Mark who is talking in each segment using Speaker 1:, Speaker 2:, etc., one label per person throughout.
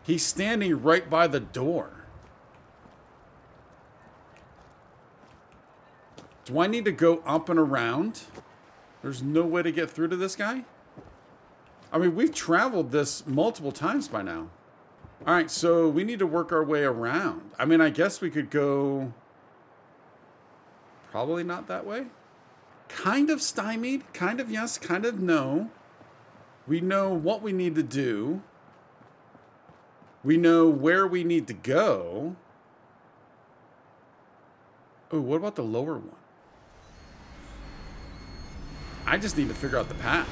Speaker 1: He's standing right by the door. Do I need to go up and around? There's no way to get through to this guy? I mean, we've traveled this multiple times by now. All right, so we need to work our way around. I mean, I guess we could go... Probably not that way. Kind of stymied. Kind of yes, kind of no. We know what we need to do. We know where we need to go. Oh, what about the lower one? I just need to figure out the path.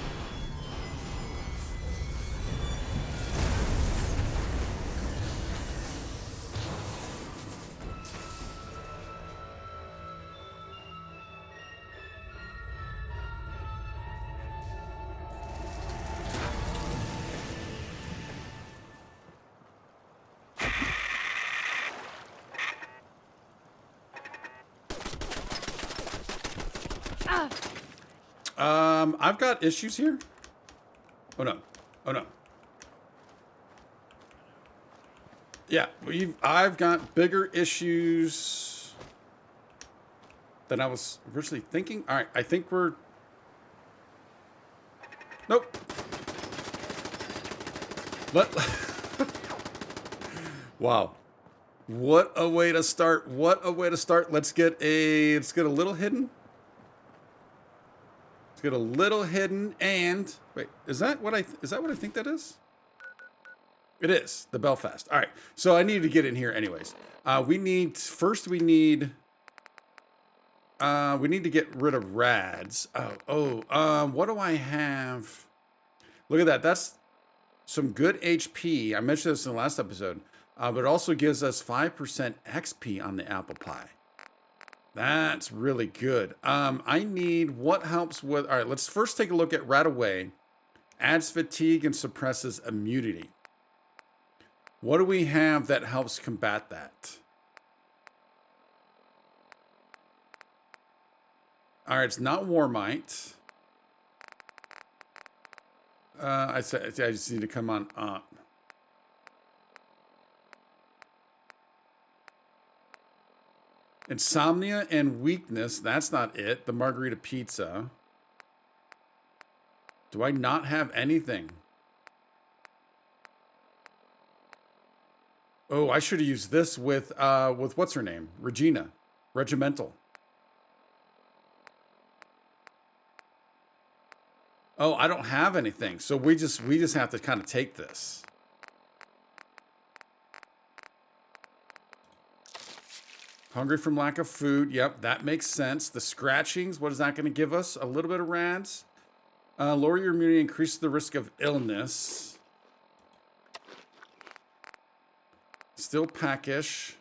Speaker 1: I've got issues here. Oh no. Oh no. Yeah, I've got bigger issues than I was originally thinking. All right, I think we're... Nope. Wow. What a way to start. What a way to start. Let's get a little hidden. Let's get a little hidden and wait, is that what I think that is? It is the Belfast. All right, so I need to get in here anyways. We need to get rid of rads. What do I have? Look at that. That's some good HP. I mentioned this in the last episode, but it also gives us 5% XP on the apple pie. That's really good. I need what helps with... All right, let's first take a look at Rat Away. Adds fatigue and suppresses immunity. What do we have that helps combat that? All right, it's not Warmite. I just need to come on up. Insomnia and weakness. That's not it. The margarita pizza. Do I not have anything? Oh, I should have used this with what's her name? Regina. Regimental. Oh, I don't have anything. So we just have to kind of take this. Hungry from lack of food. Yep, that makes sense. The scratchings, what is that going to give us? A little bit of rads. Lower your immunity, increase the risk of illness. Still packish.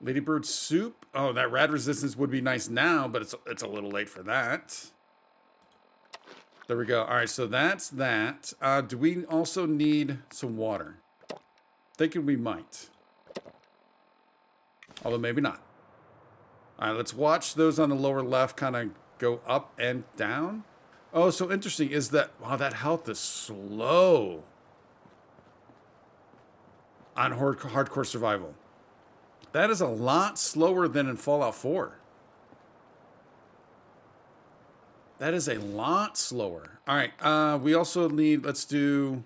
Speaker 1: Ladybird soup. Oh, that rad resistance would be nice now, but it's a little late for that. There we go. All right, so that's that. Do we also need some water? Thinking we might. Although maybe not. All right, let's watch those on the lower left kind of go up and down. Oh, so interesting is that... Wow, that health is slow. On hardcore survival. That is a lot slower than in Fallout 4. That is a lot slower. All right, we also need... Let's do...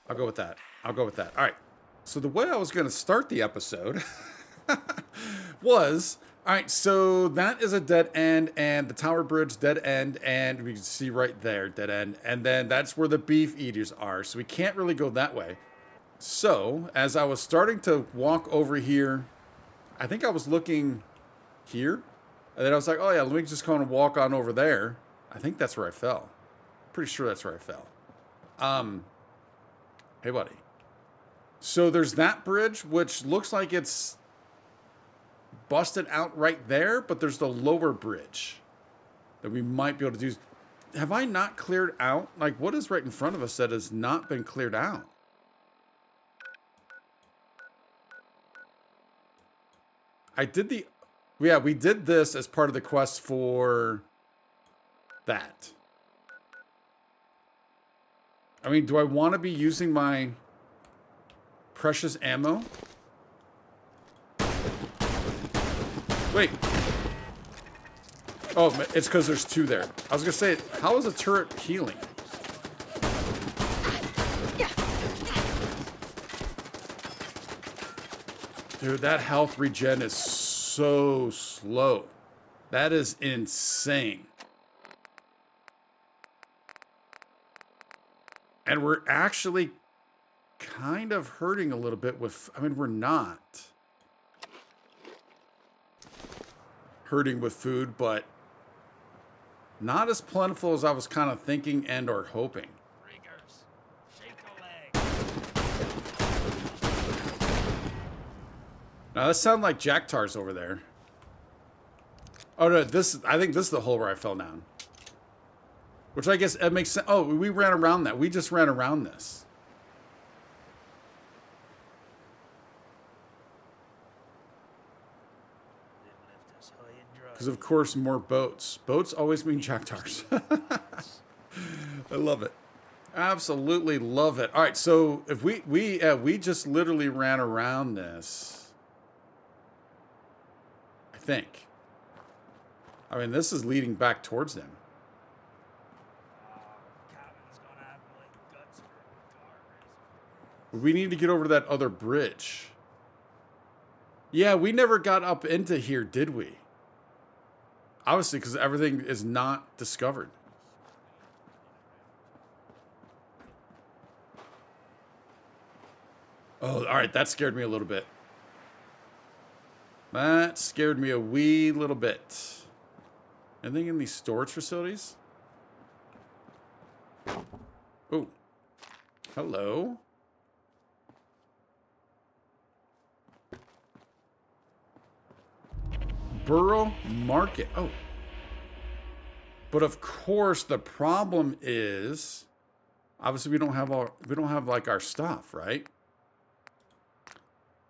Speaker 1: I'll go with that. I'll go with that. All right. So the way I was going to start the episode was, all right, so that is a dead end, and the Tower Bridge, dead end, and we can see right there, dead end. And then that's where the beef eaters are. So we can't really go that way. So as I was starting to walk over here, I think I was looking here. And then I was like, oh yeah, let me just kind of walk on over there. I think that's where I fell. Pretty sure that's where I fell. Hey, buddy. So there's that bridge, which looks like it's busted out right there, but there's the lower bridge that we might be able to do. Have I not cleared out? Like, what is right in front of us that has not been cleared out? I did the... Yeah, we did this as part of the quest for that. I mean, do I want to be using my precious ammo? Wait. Oh, it's because there's two there. I was going to say, how is a turret healing? Dude, that health regen is so slow. That is insane. And we're actually kind of hurting a little bit with... I mean, we're not hurting with food, but not as plentiful as I was kind of thinking and or hoping. Now, that sounds like Jacktars over there. Oh, no, I think this is the hole where I fell down. Which I guess it makes sense. Oh, we ran around that. We just ran around this. Because, of course, more boats. Boats always mean Jacktars. I love it. Absolutely love it. All right, so if we just literally ran around this, I think. I mean, this is leading back towards them. We need to get over to that other bridge. Yeah, we never got up into here, did we? Obviously, because everything is not discovered. Oh, all right. That scared me a little bit. That scared me a wee little bit. Anything in these storage facilities? Oh. Hello. Borough Market. Oh. But of course the problem is obviously we don't have like our stuff, right?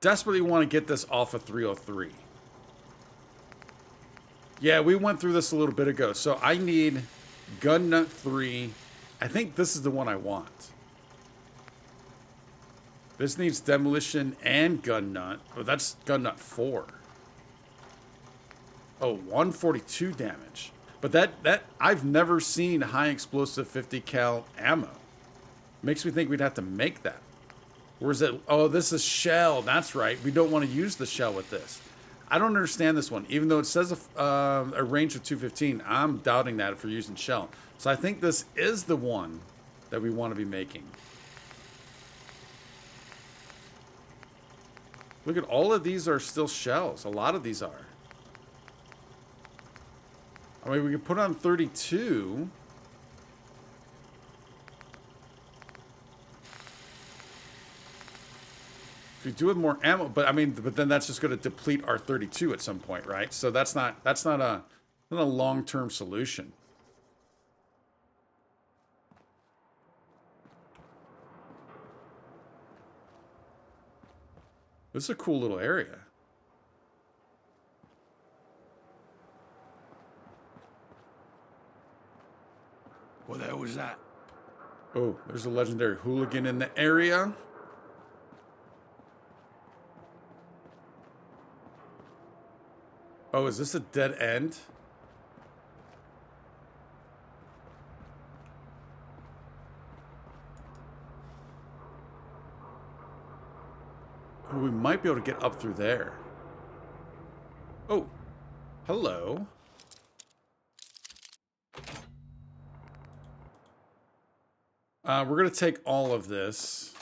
Speaker 1: Desperately want to get this off of 303. Yeah, we went through this a little bit ago. So I need gun nut 3. I think this is the one I want. This needs demolition and gun nut. Oh, that's gun nut 4. Oh, 142 damage. But that I've never seen high explosive 50 cal ammo. Makes me think we'd have to make that. Where's it? Oh, this is shell. That's right. We don't want to use the shell with this. I don't understand this one. Even though it says a range of 215, I'm doubting that if we're using shell. So I think this is the one that we want to be making. Look at all of these are still shells. A lot of these are. I mean, we can put on 32. If we do with more ammo, but I mean, but then that's just going to deplete our 32 at some point, right? So that's not a long-term solution. This is a cool little area.
Speaker 2: What the hell was that?
Speaker 1: Oh, there's a legendary hooligan in the area. Oh, is this a dead end? Oh, we might be able to get up through there. Oh, hello. We're going to take all of this.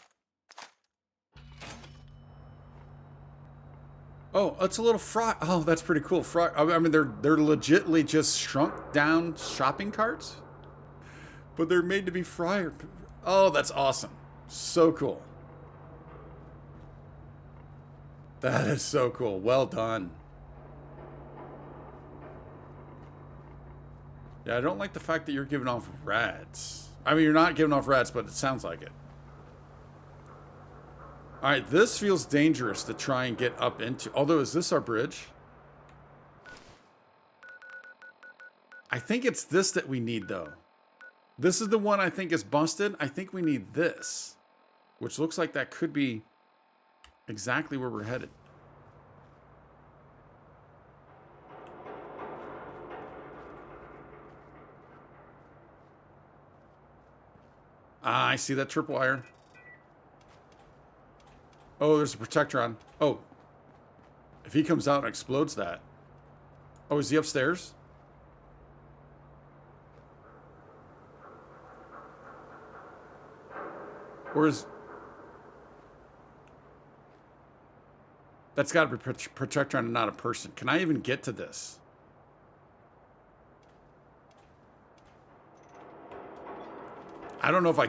Speaker 1: Oh, it's a little fry. Oh, that's pretty cool. I mean, they're legitly just shrunk down shopping carts, but they're made to be fryer. Oh, that's awesome. So cool. That is so cool. Well done. Yeah, I don't like the fact that you're giving off rats. I mean, you're not giving off rats, but it sounds like it. All right, this feels dangerous to try and get up into. Although, is this our bridge? I think it's this that we need, though. This is the one I think is busted. I think we need this, which looks like that could be exactly where we're headed. Ah, I see that tripwire. Oh, there's a protector on. Oh. If he comes out and explodes that. Oh, is he upstairs? Or is... That's got to be protector on and not a person. Can I even get to this? I don't know if I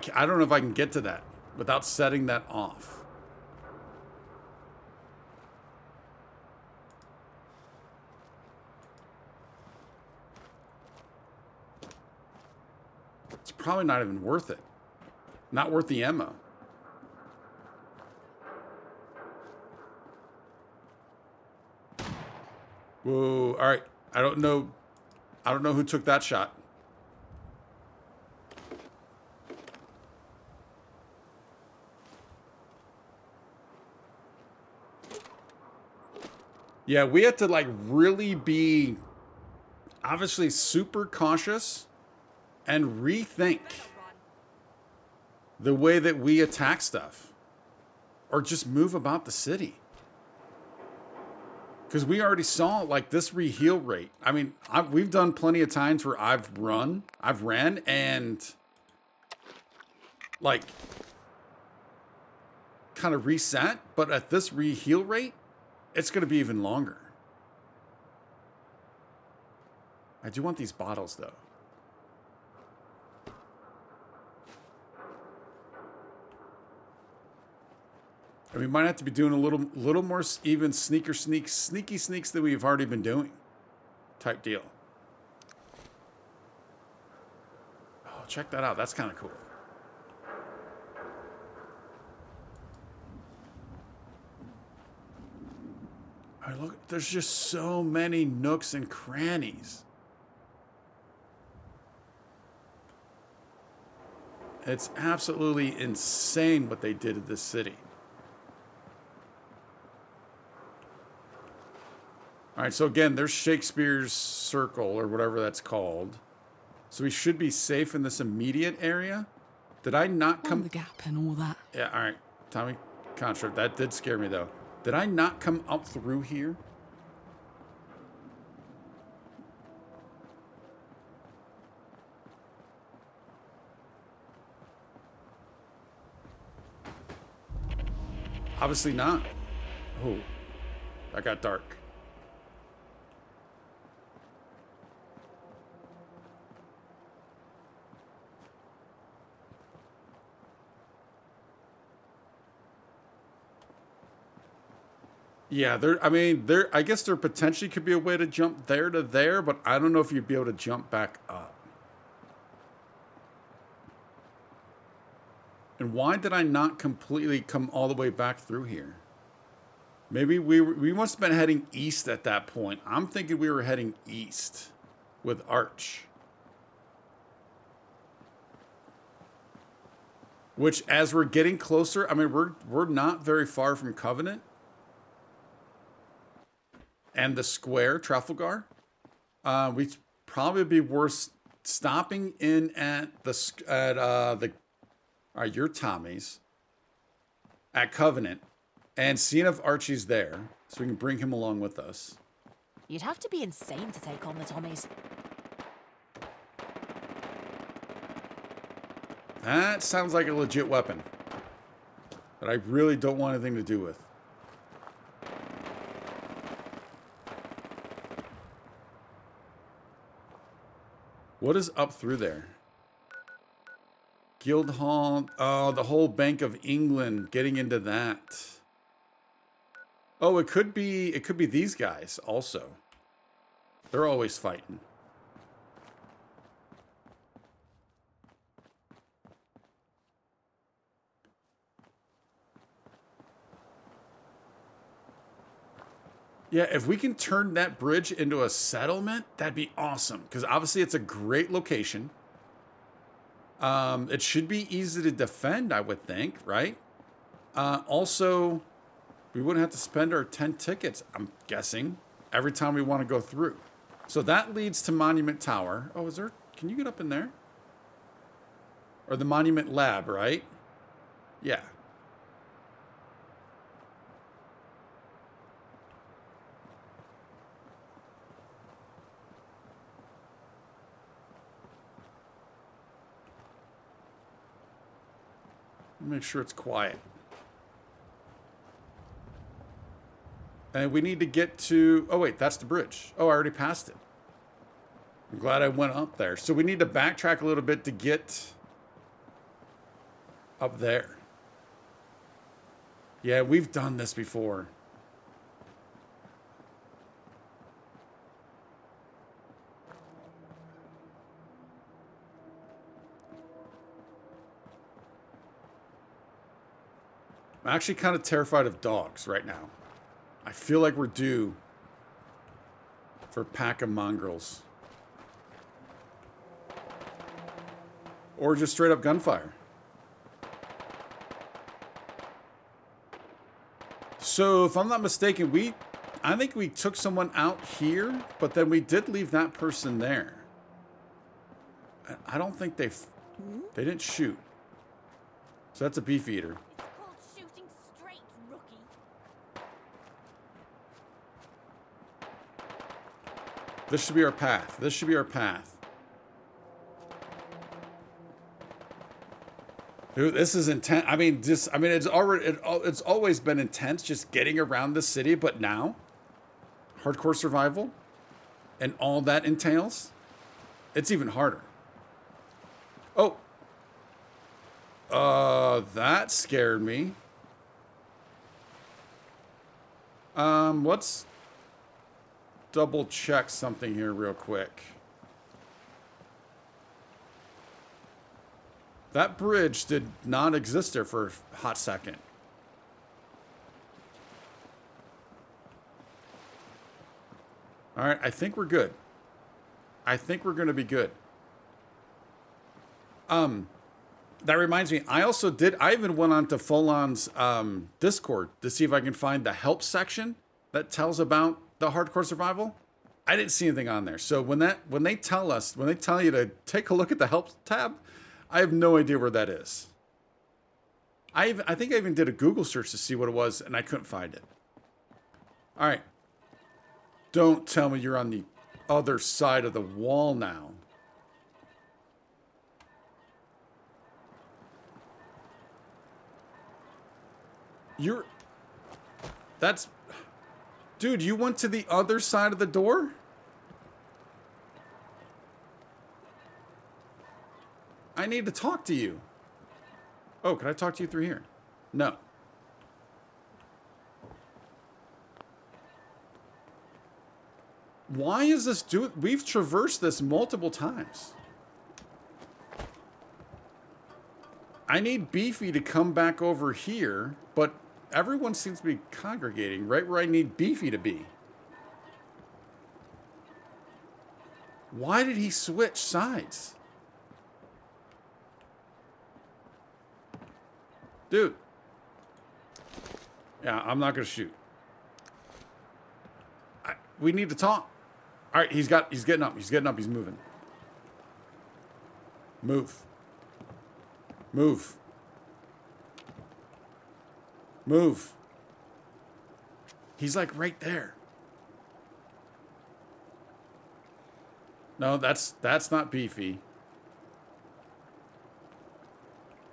Speaker 1: can get to that without setting that off. It's probably not even worth it. Not worth the ammo. Whoa, all right. I don't know who took that shot. Yeah, we have to like really be obviously super cautious and rethink the way that we attack stuff or just move about the city. Because we already saw like this reheal rate. I mean, we've done plenty of times where I've ran and like kind of reset, but at this reheal rate, it's going to be even longer. I do want these bottles, though. And we might have to be doing a little more even sneaky sneaks than we've already been doing. Type deal. Oh, check that out. That's kind of cool. All right, look, there's just so many nooks and crannies. It's absolutely insane what they did to this city. All right, so again, there's Shakespeare's Circle or whatever that's called. So we should be safe in this immediate area. Did I not come...
Speaker 3: the gap and all that.
Speaker 1: Yeah, all right. Tommy Contract, that did scare me, though. Did I not come up through here? Obviously not. Oh, that got dark. Yeah, I guess there potentially could be a way to jump there to there, but I don't know if you'd be able to jump back up. And why did I not completely come all the way back through here? Maybe we must have been heading east at that point. I'm thinking we were heading east with Arch. Which, as we're getting closer, I mean, we're not very far from Covenant. And the square, Trafalgar. We'd probably be worth stopping in at all right, you're Tommy's. At Covenant. And seeing if Archie's there. So we can bring him along with us.
Speaker 4: You'd have to be insane to take on the Tommies.
Speaker 1: That sounds like a legit weapon. That I really don't want anything to do with. What is up through there? Guildhall. Oh, the whole Bank of England. Getting into that. Oh, it could be these guys also. They're always fighting. Yeah, if we can turn that bridge into a settlement, that'd be awesome. Because obviously it's a great location. It should be easy to defend, I would think, right? Also, we wouldn't have to spend our 10 tickets, I'm guessing, every time we want to go through. So that leads to Monument Tower. Oh, is there... Can you get up in there? Or the Monument Lab, right? Yeah. Make sure it's quiet. And we need to get to... Oh, wait, that's the bridge. Oh, I already passed it. I'm glad I went up there. So we need to backtrack a little bit to get up there. Yeah, we've done this before. I'm actually kind of terrified of dogs right now. I feel like we're due for a pack of mongrels. Or just straight up gunfire. So, if I'm not mistaken, I think we took someone out here, but then we did leave that person there. I don't think they didn't shoot. So that's a beef eater. This should be our path. This should be our path. Dude, this is intense. I mean, it's always been intense just getting around the city, but now, hardcore survival and all that entails, it's even harder. Oh. That scared me. Let's double check something here real quick. That bridge did not exist there for a hot second. All right, I think we're good. I think we're going to be good. That reminds me, I even went on to FOLON's Discord to see if I can find the help section that tells about the hardcore survival. I didn't see anything on there. So when they tell you to take a look at the help tab, I have no idea where that is. I think I even did a Google search to see what it was, and I couldn't find it. All right. Don't tell me you're on the other side of the wall now. Dude, you went to the other side of the door? I need to talk to you. Oh, can I talk to you through here? No. Why is this we've traversed this multiple times. I need Beefy to come back over here, but everyone seems to be congregating right where I need Beefy to be. Why did he switch sides? Dude. Yeah, I'm not going to shoot. We need to talk. All right, he's getting up. He's getting up. He's moving. Move. Move. Move. He's like right there. No, that's not Beefy.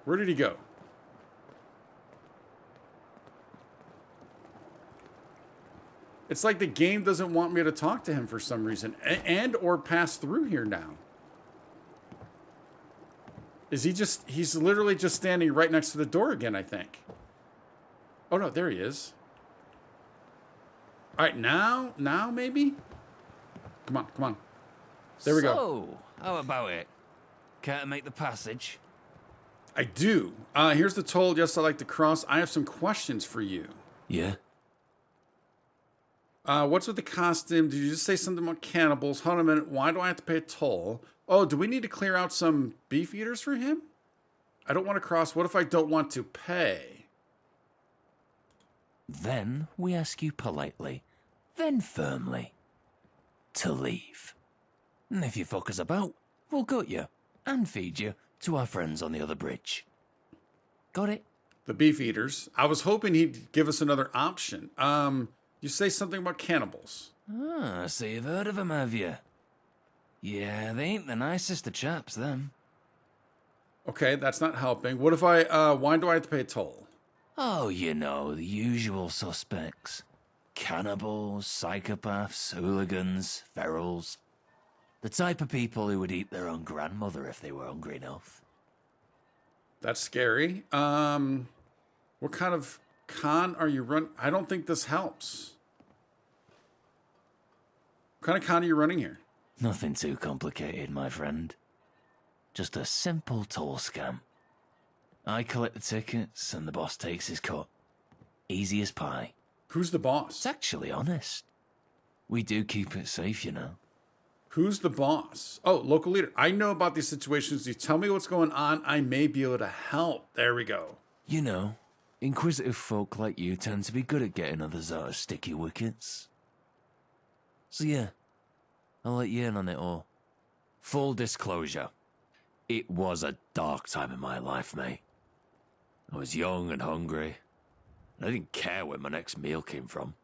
Speaker 1: Where did he go? It's like the game doesn't want me to talk to him for some reason, and or pass through here now. Is he's literally just standing right next to the door again, I think. Oh no, there he is. All right, now maybe? Come on. There we go.
Speaker 3: So, how about it? Care to make the passage?
Speaker 1: I do. Here's the toll. Yes, I like to cross. I have some questions for you.
Speaker 3: Yeah?
Speaker 1: What's with the costume? Did you just say something about cannibals? Hold on a minute. Why do I have to pay a toll? Oh, do we need to clear out some beef eaters for him? I don't want to cross. What if I don't want to pay?
Speaker 5: Then we ask you politely, then firmly, to leave. And if you fuck us about, we'll gut you and feed you to our friends on the other bridge. Got it?
Speaker 1: The beef eaters. I was hoping he'd give us another option. You say something about cannibals.
Speaker 5: Ah, so you've heard of them, have you? Yeah, they ain't the nicest of chaps, them.
Speaker 1: Okay, that's not helping. What if why do I have to pay a toll?
Speaker 5: Oh, you know, the usual suspects. Cannibals, psychopaths, hooligans, ferals. The type of people who would eat their own grandmother if they were hungry enough.
Speaker 1: That's scary. What kind of con are you running? I don't think this helps. What kind of con are you running here?
Speaker 5: Nothing too complicated, my friend. Just a simple toll scam. I collect the tickets and the boss takes his cut. Easy as pie.
Speaker 1: Who's the boss?
Speaker 5: It's actually honest. We do keep it safe, you know.
Speaker 1: Who's the boss? Oh, local leader. I know about these situations. You tell me what's going on, I may be able to help. There we go.
Speaker 5: You know, inquisitive folk like you tend to be good at getting others out of sticky wickets. So yeah, I'll let you in on it all. Full disclosure, it was a dark time in my life, mate. I was young and hungry, and I didn't care where my next meal came from.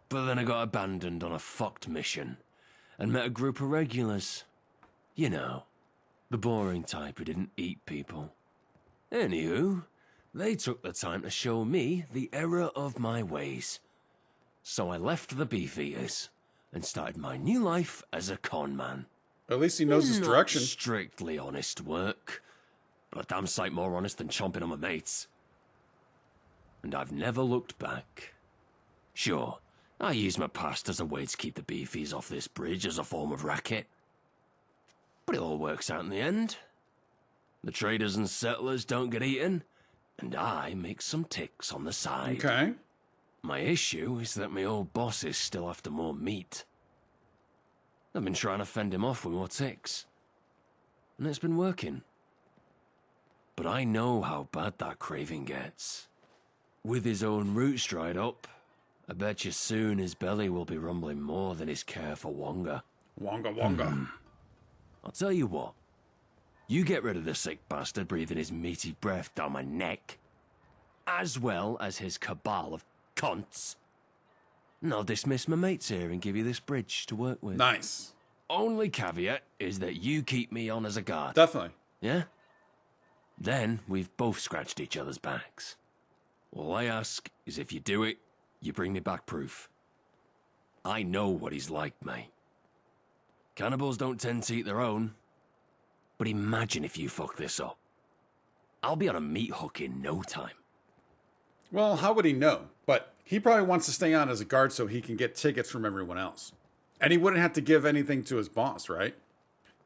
Speaker 5: But then I got abandoned on a fucked mission, and met a group of regulars. You know, the boring type who didn't eat people. Anywho, they took the time to show me the error of my ways. So I left the beef eaters and started my new life as a con man.
Speaker 1: At least he knows his direction.
Speaker 5: Not strictly honest work, but a damn sight more honest than chomping on my mates. And I've never looked back. Sure, I used my past as a way to keep the beefies off this bridge as a form of racket. But it all works out in the end. The traders and settlers don't get eaten, and I make some ticks on the side.
Speaker 1: Okay.
Speaker 5: My issue is that my old boss is still after more meat. I've been trying to fend him off with more ticks, and it's been working. But I know how bad that craving gets. With his own roots dried up, I bet you soon his belly will be rumbling more than his care for Wonga.
Speaker 1: Wonga wonga.
Speaker 5: I'll tell you what. You get rid of the sick bastard breathing his meaty breath down my neck, as well as his cabal of cunts. And I'll dismiss my mates here and give you this bridge to work with.
Speaker 1: Nice.
Speaker 5: Only caveat is that you keep me on as a guard.
Speaker 1: Definitely.
Speaker 5: Yeah? Then we've both scratched each other's backs. All I ask is if you do it, you bring me back proof. I know what he's like, mate. Cannibals don't tend to eat their own. But imagine if you fuck this up. I'll be on a meat hook in no time.
Speaker 1: Well, how would he know? But he probably wants to stay on as a guard so he can get tickets from everyone else. And he wouldn't have to give anything to his boss, right?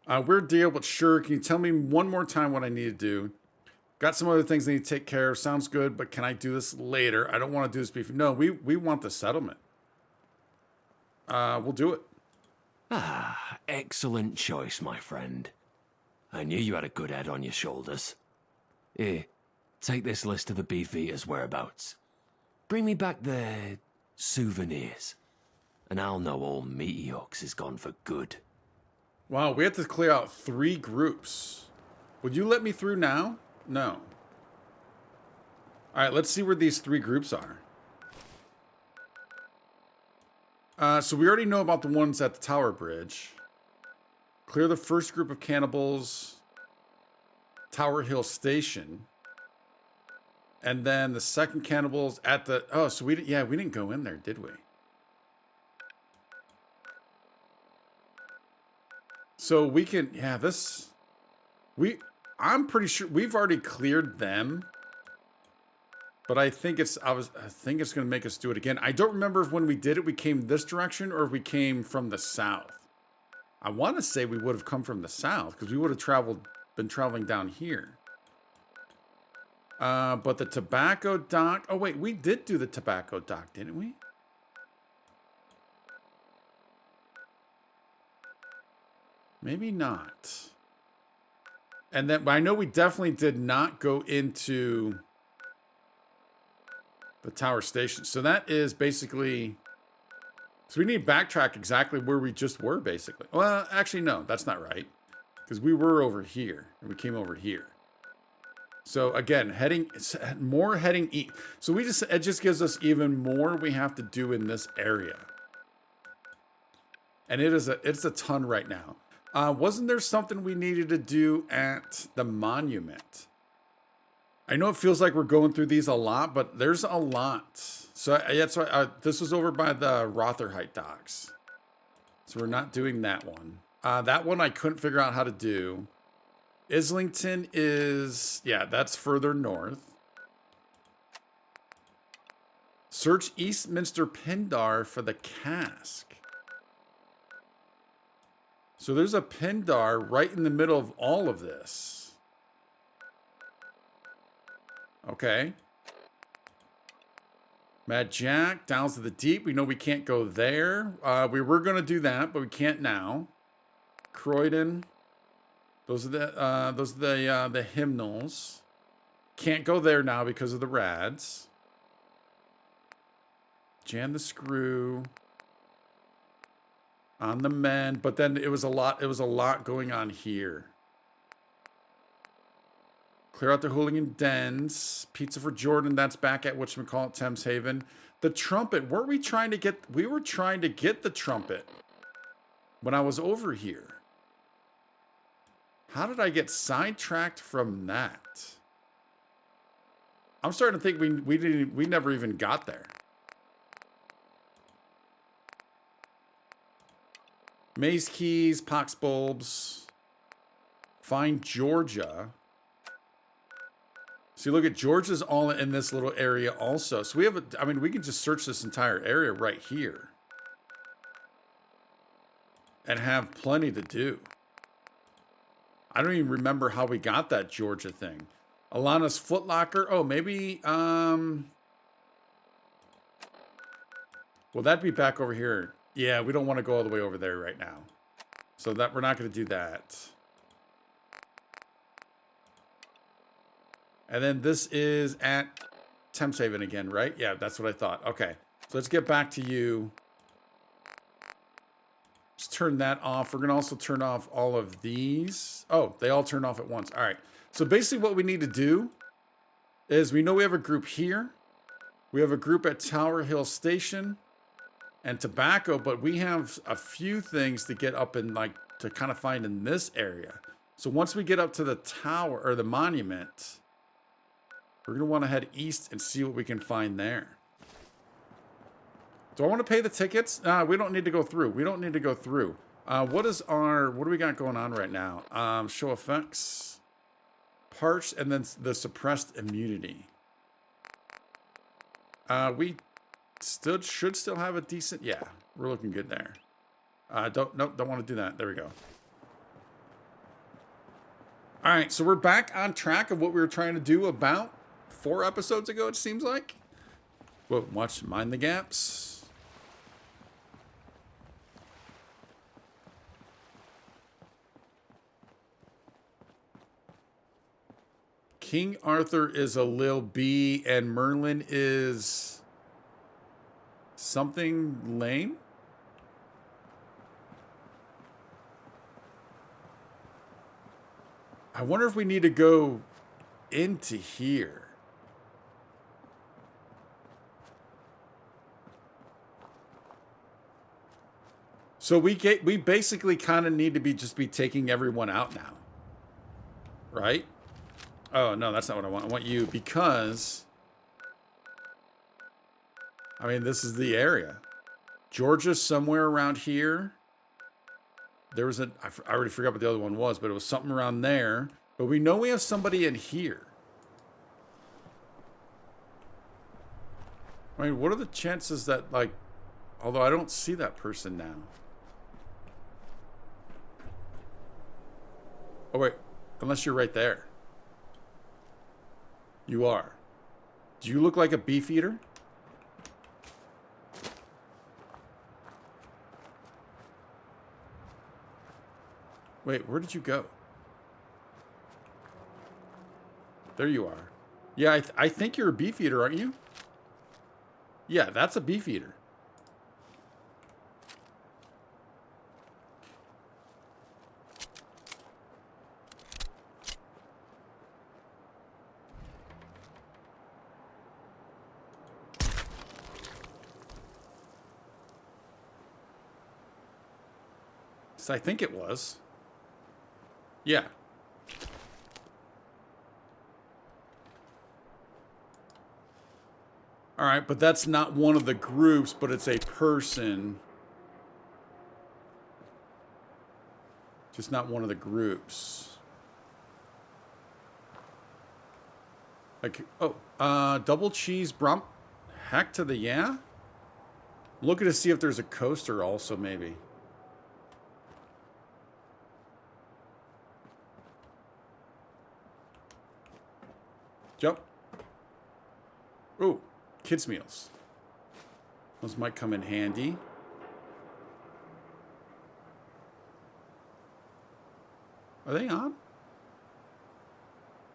Speaker 1: Weird deal, but sure. Can you tell me one more time what I need to do? Got some other things I need to take care of. Sounds good, but can I do this later? I don't want to do this before. No, we want the settlement. We'll do it.
Speaker 5: Ah, excellent choice, my friend. I knew you had a good head on your shoulders. Here, take this list of the beef eaters' whereabouts. Bring me back their souvenirs, and I'll know all Meaty Hooks is gone for good.
Speaker 1: Wow, we have to clear out 3 groups. Would you let me through now? No. All right, let's see where these 3 groups are. So we already know about the ones at the Tower Bridge. Clear the first group of cannibals, Tower Hill Station. And then the second cannibals at the... Oh, so we didn't go in there, did we? So we can... Yeah, this... I'm pretty sure we've already cleared them. But I think it's going to make us do it again. I don't remember if when we did it, we came this direction or if we came from the south. I want to say we would have come from the south because we would have been traveling down here. But the tobacco dock... Oh, wait, we did do the tobacco dock, didn't we? Maybe not. And then I know we definitely did not go into the tower station. So that is basically... So we need to backtrack exactly where we just were, basically. Well, actually, no, that's not right. Because we were over here, and we came over here. So again, heading east. So it just gives us even more we have to do in this area. And it's a ton right now. Wasn't there something we needed to do at the monument? I know it feels like we're going through these a lot, but there's a lot. So that's why this was over by the Rotherhite docks. So we're not doing that one. That one I couldn't figure out how to do. Islington is, yeah, that's further north. Search Eastminster Pindar for the cask. So there's a Pindar right in the middle of all of this. Okay. Mad Jack, Downs of the Deep. We know we can't go there. We were going to do that, but we can't now. Croydon. Those are the hymnals. Can't go there now because of the rads. Jan the Screw. On the Mend, but then it was a lot going on here. Clear out the hooligan dens. Pizza for Jordan, that's back at whatchamacallit, Thames Haven. The trumpet, we were trying to get the trumpet when I was over here. How did I get sidetracked from that? I'm starting to think we never even got there. Maze keys, pox bulbs. Find Georgia. See, look at Georgia's all in this little area also. So we have we can just search this entire area right here. And have plenty to do. I don't even remember how we got that Georgia thing. Alana's Footlocker. Oh, maybe, well, that'd be back over here. Yeah, we don't want to go all the way over there right now. So that we're not going to do that. And then this is at Thames Haven again, right? Yeah, that's what I thought. Okay, so let's get back to you. Just turn that off. We're going to also turn off all of these. Oh, they all turn off at once. All right. So basically what we need to do is we know we have a group here. We have a group at Tower Hill Station and Tobacco, but we have a few things to get up in, like, to kind of find in this area. So once we get up to the tower or the monument, we're going to want to head east and see what we can find there. Do I want to pay the tickets? We don't need to go through. We don't need to go through. What do we got going on right now? Show effects, parched, and then the suppressed immunity. We should still have a decent, yeah, we're looking good there. Don't want to do that. There we go. All right, so we're back on track of what we were trying to do about 4 episodes ago, it seems like. Well, mind the gaps. King Arthur is a Lil B and Merlin is something lame. I wonder if we need to go into here. So we basically kind of need to be taking everyone out now. Right? Oh, no, that's not what I want. I want you because, I mean, this is the area. Georgia's somewhere around here. There was I already forgot what the other one was, but it was something around there. But we know we have somebody in here. I mean, what are the chances that, like, although I don't see that person now. Oh, wait, unless you're right there. You are. Do you look like a beef eater? Wait, where did you go? There you are. Yeah, I think you're a beefeater, aren't you? Yeah, that's a beefeater. So I think it was. Yeah. All right, but that's not one of the groups, but it's a person. Just not one of the groups. Like, oh, double cheese brump. Heck to the yeah? Looking to see if there's a coaster also, maybe. Jump. Ooh, kids' meals. Those might come in handy. Are they on?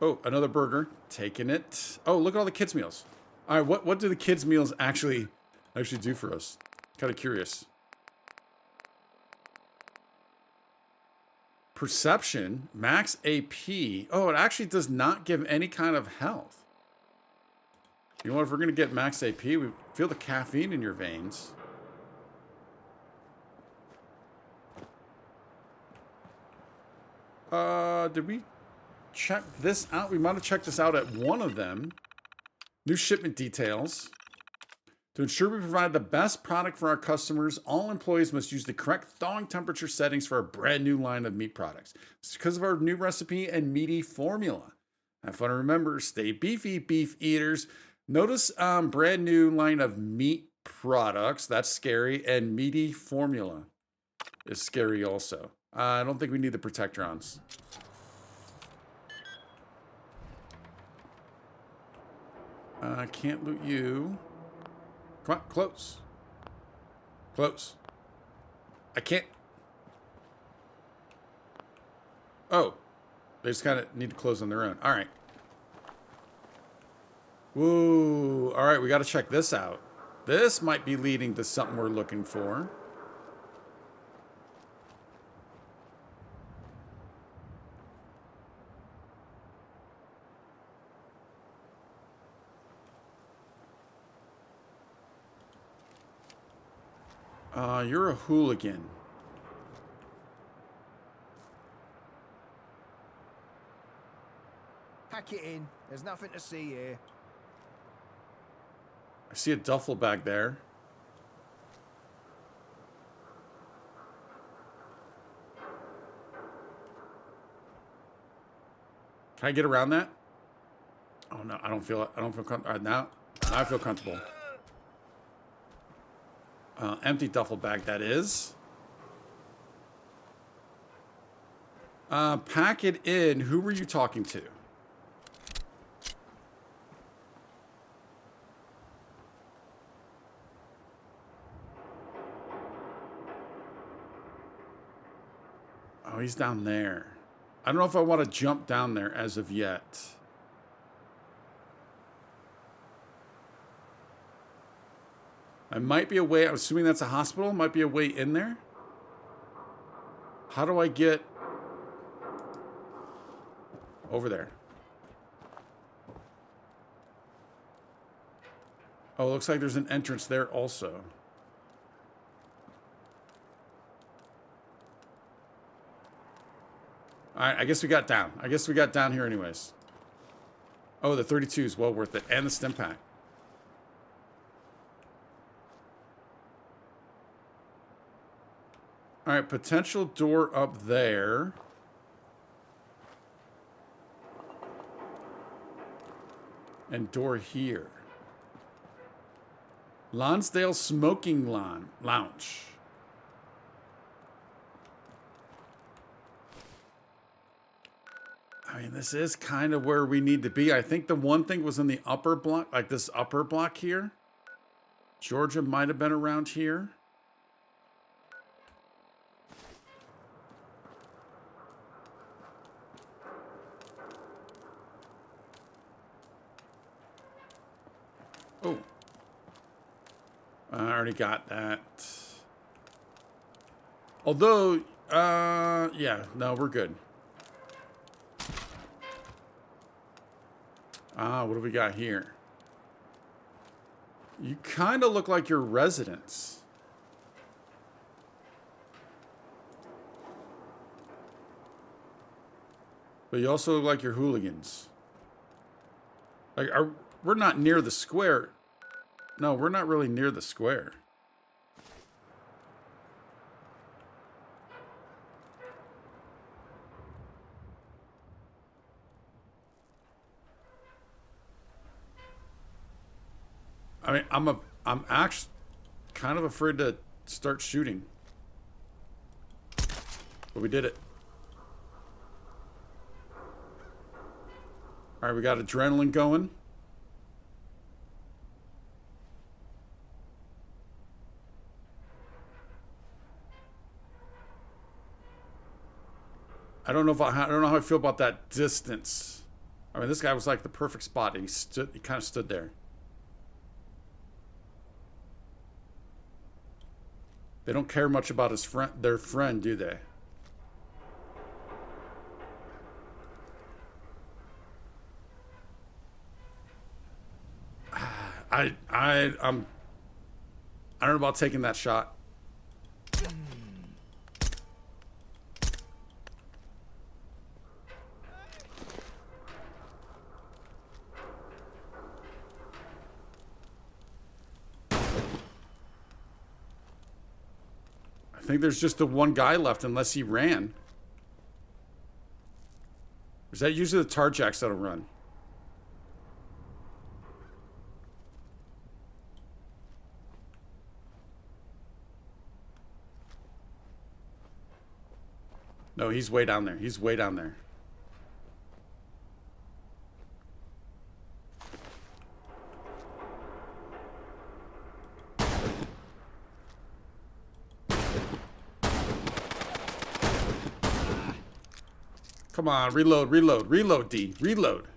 Speaker 1: Oh, another burger. Taking it. Oh, look at all the kids' meals. All right, what do the kids' meals actually do for us? Kind of curious. Perception, max AP. Oh, it actually does not give any kind of health. You know what? If we're going to get max AP, we feel the caffeine in your veins. Did we check this out? We might have checked this out at one of them. New shipment details. To ensure we provide the best product for our customers, all employees must use the correct thawing temperature settings for our brand new line of meat products. It's because of our new recipe and meaty formula. Have fun and remember, stay beefy, beef eaters. Notice brand new line of meat products. That's scary. And meaty formula is scary also. I don't think we need the protectrons. I can't loot you. Come on, close. Close. I can't. Oh. They just kind of need to close on their own. All right. Woo. All right, we got to check this out. This might be leading to something we're looking for. You're a hooligan.
Speaker 6: Pack it in. There's nothing to see here.
Speaker 1: I see a duffel bag there. Can I get around that? Oh no, I don't feel comfortable. All right, now I feel comfortable. Empty duffel bag, that is. Pack it in. Who were you talking to? Oh, he's down there. I don't know if I want to jump down there as of yet. I might be a way, I'm assuming that's a hospital, might be a way in there. How do I get over there? Oh, it looks like there's an entrance there also. All right, I guess we got down. I guess we got down here anyways. Oh, the 32 is well worth it. And the stim pack. All right, potential door up there. And door here. Lonsdale Smoking Lounge. I mean, this is kind of where we need to be. I think the one thing was in the upper block, like this upper block here. Georgia might have been around here. already got that. Although, yeah, no, we're good. What do we got here? You kind of look like your residents. But you also look like your hooligans. Like, we're not near the square. No, we're not really near the square. I mean, I'm actually kind of afraid to start shooting. But we did it. All right, we got adrenaline going. I don't know how I feel about that distance. I mean, this guy was like the perfect spot. And he kind of stood there. They don't care much about their friend, do they? I don't know about taking that shot. I think there's just the one guy left unless he ran. Is that usually the tar jacks that'll run? No, he's way down there. He's way down there. Come on, reload, reload, reload, D. Reload.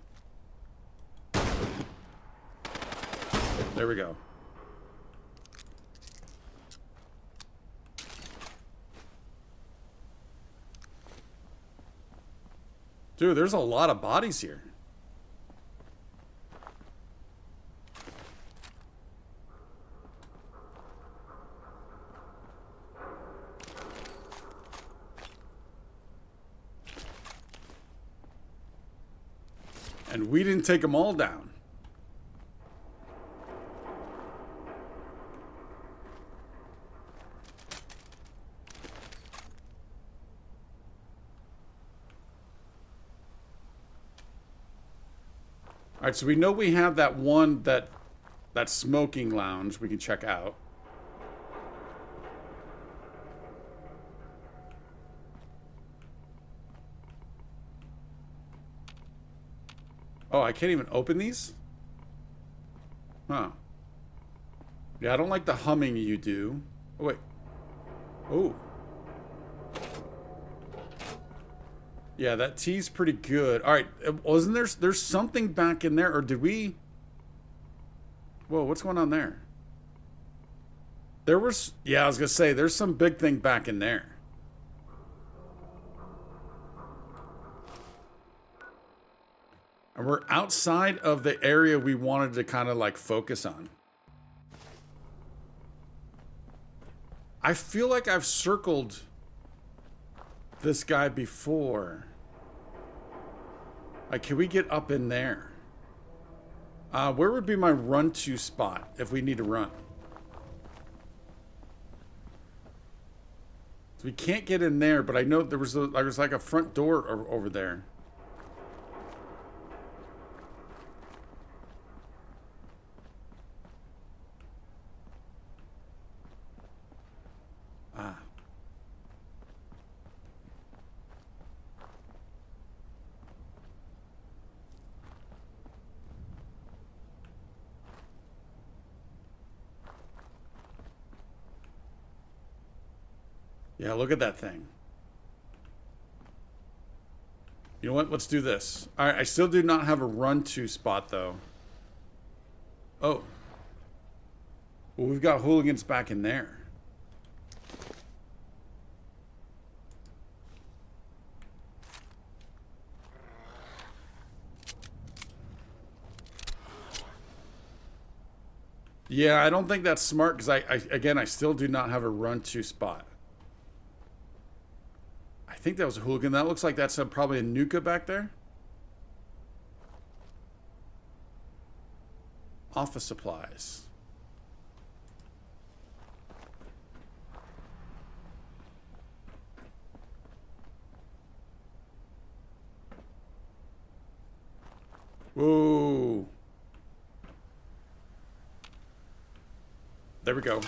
Speaker 1: There we go. Dude, there's a lot of bodies here. And we didn't take them all down. All right, so we know we have that one, that smoking lounge we can check out. Oh, I can't even open these? Huh. Yeah, I don't like the humming you do. Oh, wait. Oh. Yeah, that tea's pretty good. All right, wasn't there's something back in there, or did we? Whoa, what's going on there? There was, yeah, I was gonna say, there's some big thing back in there. And we're outside of the area we wanted to kind of like focus on. I feel like I've circled this guy before. Like, can we get up in there? Where would be my run to spot if we need to run? So we can't get in there, but I know there was like a front door over there. Yeah, look at that thing. You know what? Let's do this. All right, I still do not have a run to spot, though. Oh. Well, we've got hooligans back in there. Yeah, I don't think that's smart because I still do not have a run-to spot. I think that was a hooligan. That looks like that's probably a Nuka back there. Office supplies. Whoa. There we go.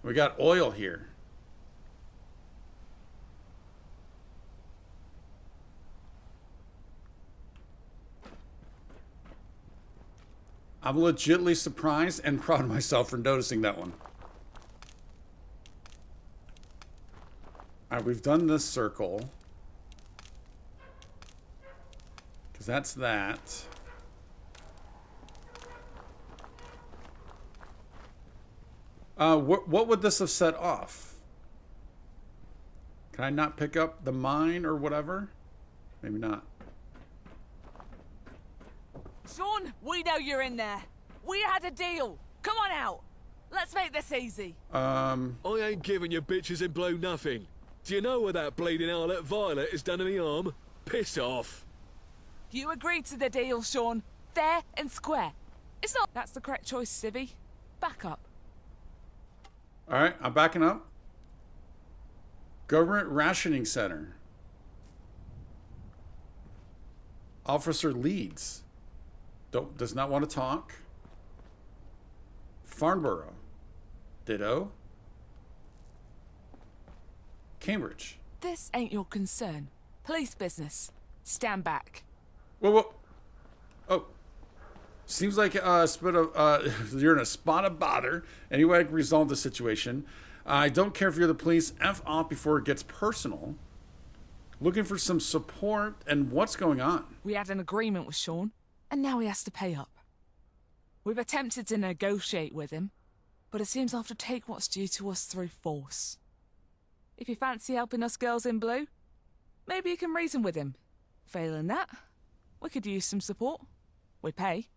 Speaker 1: We got oil here. I'm legitimately surprised and proud of myself for noticing that one. All right, we've done this circle. Because that's that. What would this have set off? Can I not pick up the mine or whatever? Maybe not.
Speaker 7: Sean, we know you're in there. We had a deal. Come on out. Let's make this easy.
Speaker 8: I ain't giving you bitches in blue nothing. Do you know what that bleeding harlot Violet has done to me arm? Piss off.
Speaker 7: You agreed to the deal, Sean. Fair and square. It's not... That's the correct choice, Civvy. Back up.
Speaker 1: All right, I'm backing up. Government Rationing Center. Officer leads. Does not want to talk. Farnborough. Ditto. Cambridge.
Speaker 7: This ain't your concern. Police business. Stand back.
Speaker 1: Whoa. Oh. Seems like a spit of, you're in a spot of bother. Anyway, I can resolve the situation. I don't care if you're the police. F off before it gets personal. Looking for some support, and what's going on?
Speaker 7: We had an agreement with Sean, and now he has to pay up. We've attempted to negotiate with him, but it seems I'll have to take what's due to us through force. If you fancy helping us girls in blue, maybe you can reason with him. Failing that, we could use some support. We pay.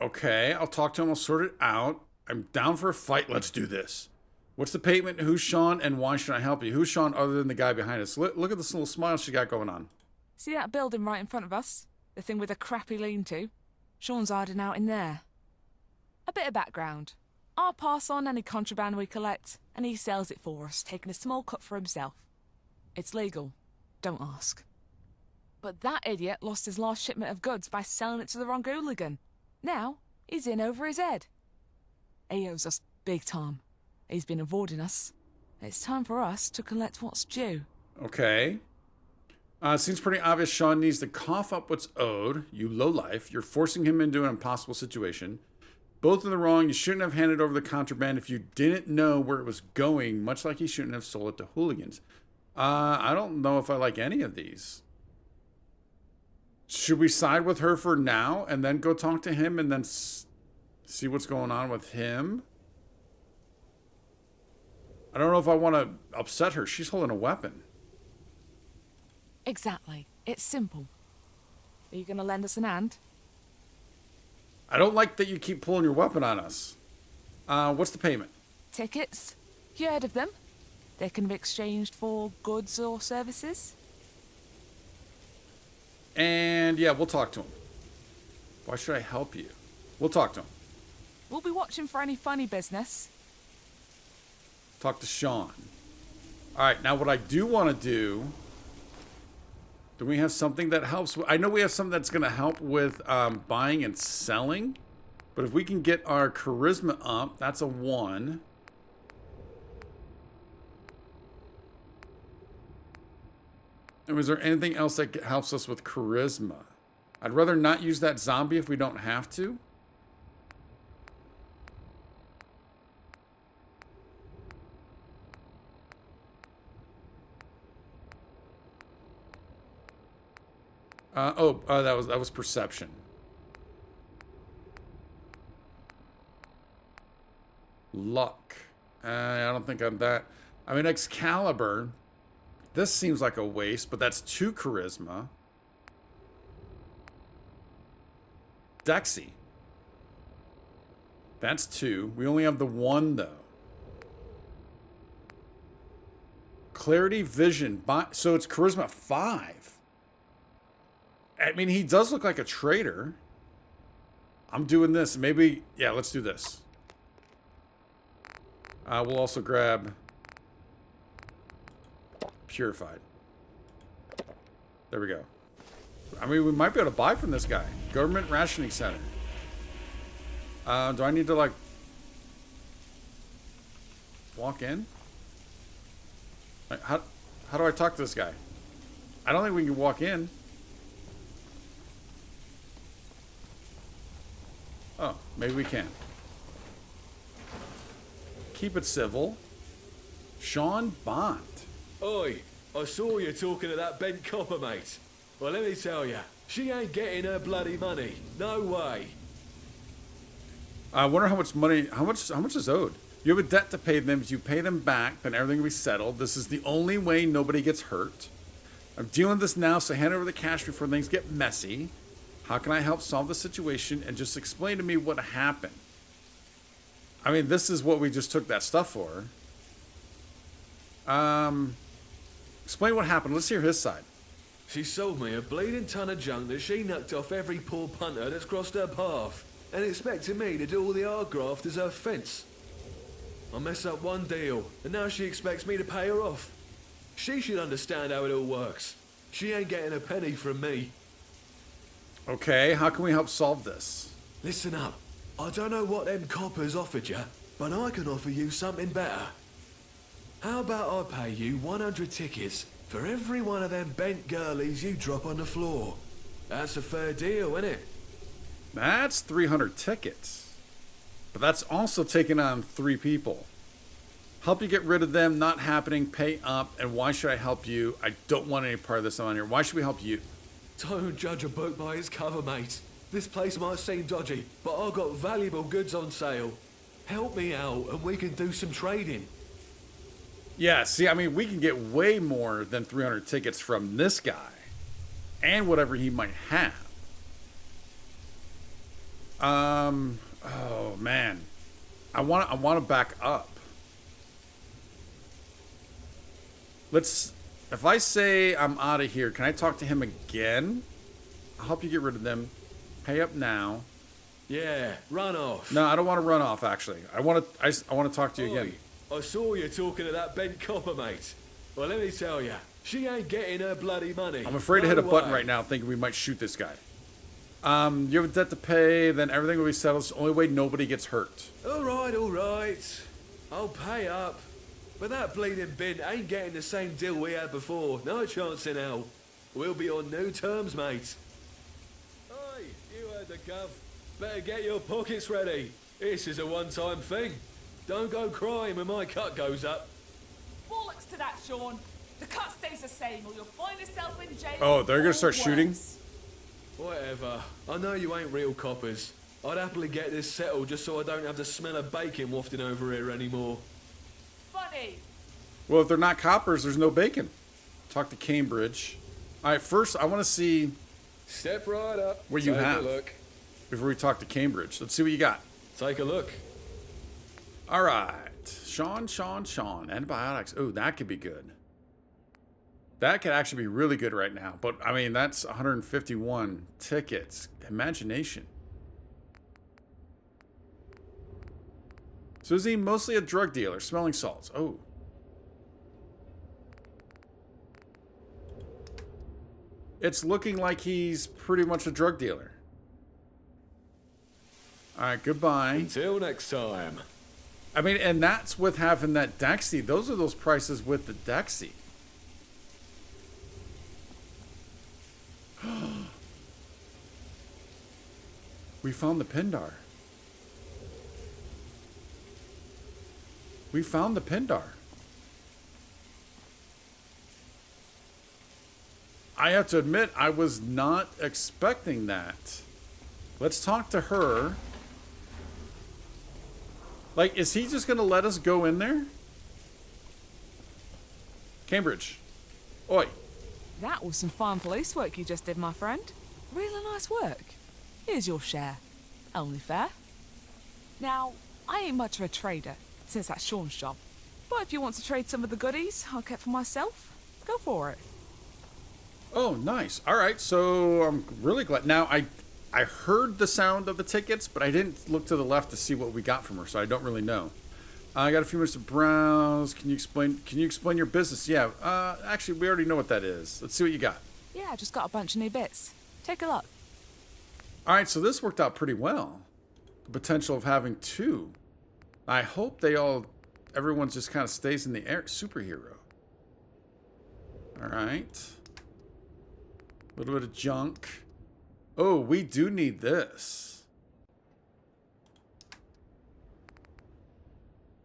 Speaker 1: Okay, I'll talk to him. I'll sort it out. I'm down for a fight. Let's do this. What's the payment? Who's Sean? And why should I help you? Who's Sean other than the guy behind us? Look at this little smile she got going on.
Speaker 7: See that building right in front of us? The thing with a crappy lean-to? Sean's hiding out in there. A bit of background. I'll pass on any contraband we collect, and he sells it for us, taking a small cut for himself. It's legal. Don't ask. But that idiot lost his last shipment of goods by selling it to the wrong hooligan. Now, he's in over his head. He owes us big time. He's been avoiding us. It's time for us to collect what's due.
Speaker 1: Okay. Seems pretty obvious Sean needs to cough up what's owed. You lowlife. You're forcing him into an impossible situation. Both in the wrong. You shouldn't have handed over the contraband if you didn't know where it was going, much like you shouldn't have sold it to hooligans. I don't know if I like any of these. Should we side with her for now and then go talk to him and then see what's going on with him? I don't know if I want to upset her. She's holding a weapon.
Speaker 7: Exactly. It's simple. Are you going to lend us an hand?
Speaker 1: I don't like that you keep pulling your weapon on us. What's the payment?
Speaker 7: Tickets? You heard of them? They can be exchanged for goods or services.
Speaker 1: And yeah, we'll talk to him. Why should I help you? We'll talk to him.
Speaker 7: We'll be watching for any funny business.
Speaker 1: Talk to Sean. All right, now what I do want to do we have something that helps? I know we have something that's going to help with buying and selling. But if we can get our charisma up, that's a 1. And was there anything else that helps us with charisma? I'd rather not use that zombie if we don't have to. That was perception. luck. I don't think I'm that. I mean, Excalibur. This seems like a waste, but that's 2 charisma. Dexy. That's 2. We only have the 1, though. Clarity, vision. So it's charisma 5. I mean, he does look like a traitor. I'm doing this. Maybe, yeah, let's do this. We'll also grab Purified. There we go. I mean, we might be able to buy from this guy. Government Rationing Center. Do I need to, like, walk in? Like, how do I talk to this guy? I don't think we can walk in. Oh, maybe we can. Keep it civil. Sean Bond.
Speaker 8: Oi, I saw you talking to that bent copper, mate. Well, let me tell you, she ain't getting her bloody money. No way.
Speaker 1: I wonder how much money, how much is owed? You have a debt to pay them. If you pay them back, then everything will be settled. This is the only way nobody gets hurt. I'm dealing with this now, so hand over the cash before things get messy. How can I help solve the situation? And just explain to me what happened. I mean, this is what we just took that stuff for. Explain what happened. Let's hear his side.
Speaker 8: She sold me a bleeding ton of junk that she knocked off every poor punter that's crossed her path, and expected me to do all the hard graft as her fence. I mess up one deal, and now she expects me to pay her off. She should understand how it all works. She ain't getting a penny from me.
Speaker 1: Okay, how can we help solve this?
Speaker 8: Listen up. I don't know what them coppers offered you, but I can offer you something better. How about I pay you 100 tickets for every one of them bent girlies you drop on the floor? That's a fair deal, isn't it?
Speaker 1: That's 300 tickets. But that's also taking on 3 people. Help you get rid of them, not happening, pay up, and why should I help you? I don't want any part of this on here. Why should we help you?
Speaker 8: Don't judge a book by its cover, mate. This place might seem dodgy, but I've got valuable goods on sale. Help me out and we can do some trading.
Speaker 1: Yeah, see, I mean, we can get way more than 300 tickets from this guy. And whatever he might have. Oh, man. I want to back up. If I say I'm out of here, can I talk to him again? I'll help you get rid of them. Pay up now.
Speaker 8: Yeah, run off.
Speaker 1: No, I don't want to run off, actually. I want to talk to you again.
Speaker 8: I saw you talking to that bent copper, mate. Well, let me tell you, she ain't getting her bloody money.
Speaker 1: I'm afraid to hit a button right now thinking we might shoot this guy. You have a debt to pay, then everything will be settled. It's the only way nobody gets hurt.
Speaker 8: All right. I'll pay up. But that bleeding bin ain't getting the same deal we had before. No chance in hell. We'll be on new terms, mate. Oi, you heard the gov. Better get your pockets ready. This is a one-time thing. Don't go crying when my cut goes up.
Speaker 7: Bollocks to that, Sean. The cut stays the same, or you'll find yourself in jail.
Speaker 1: Oh, they're gonna start
Speaker 7: or
Speaker 1: shooting?
Speaker 7: worse.
Speaker 8: Whatever. I know you ain't real coppers. I'd happily get this settled just so I don't have the smell of bacon wafting over here anymore.
Speaker 7: Funny.
Speaker 1: Well, if they're not coppers, there's no bacon. Talk to Cambridge. All right, first I want to see
Speaker 8: Step right up.
Speaker 1: what you
Speaker 8: Take
Speaker 1: have
Speaker 8: a look.
Speaker 1: before we talk to Cambridge. Let's see what you got.
Speaker 8: Take a look.
Speaker 1: All right, Sean. Antibiotics. Oh, that could be good. That could actually be really good right now. But I mean, that's 151 tickets. Imagination. So is he mostly a drug dealer? Smelling salts. Oh. It's looking like he's pretty much a drug dealer. All right, goodbye.
Speaker 8: Until next time.
Speaker 1: I mean, and that's with having that Dexy. Those are those prices with the Dexy. We found the Pindar. We found the Pindar. I have to admit, I was not expecting that. Let's talk to her. Like, is he just gonna let us go in there? Cambridge. Oi.
Speaker 7: That was some fine police work you just did, my friend. Really nice work. Here's your share. Only fair. Now, I ain't much of a trader, since that's Sean's job. But if you want to trade some of the goodies I kept for myself, go for it.
Speaker 1: Oh, nice. All right, so I'm really glad. Now, I heard the sound of the tickets, but I didn't look to the left to see what we got from her, so I don't really know. I got a few minutes to browse. Can you explain your business? Yeah, actually, we already know what that is. Let's see what you got.
Speaker 7: Yeah, I just got a bunch of new bits. Take a look.
Speaker 1: All right, so this worked out pretty well. The potential of having two. I hope everyone just kind of stays in the air. Superhero. All right. A little bit of junk. Oh, we do need this.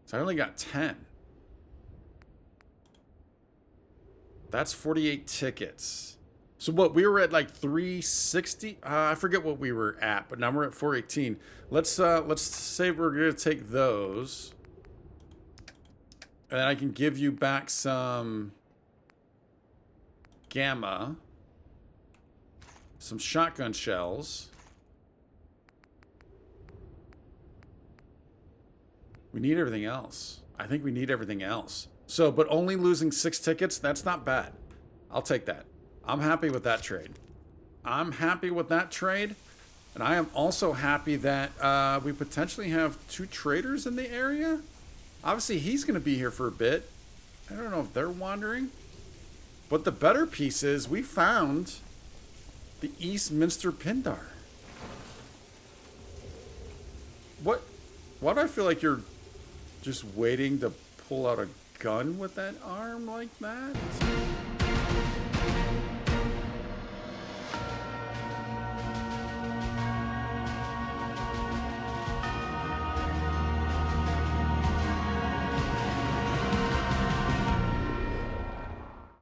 Speaker 1: So I only got 10. That's 48 tickets. So what, we were at like 360? I forget what we were at, but now we're at 418. Let's say we're gonna take those. And I can give you back some gamma. Some shotgun shells. We need everything else. I think we need everything else. So, but only losing 6 tickets, that's not bad. I'll take that. I'm happy with that trade. I'm happy with that trade. And I am also happy that we potentially have 2 traders in the area. Obviously, he's going to be here for a bit. I don't know if they're wandering. But the better piece is we found the Eastminster Pindar. Why do I feel like you're just waiting to pull out a gun with that arm like that?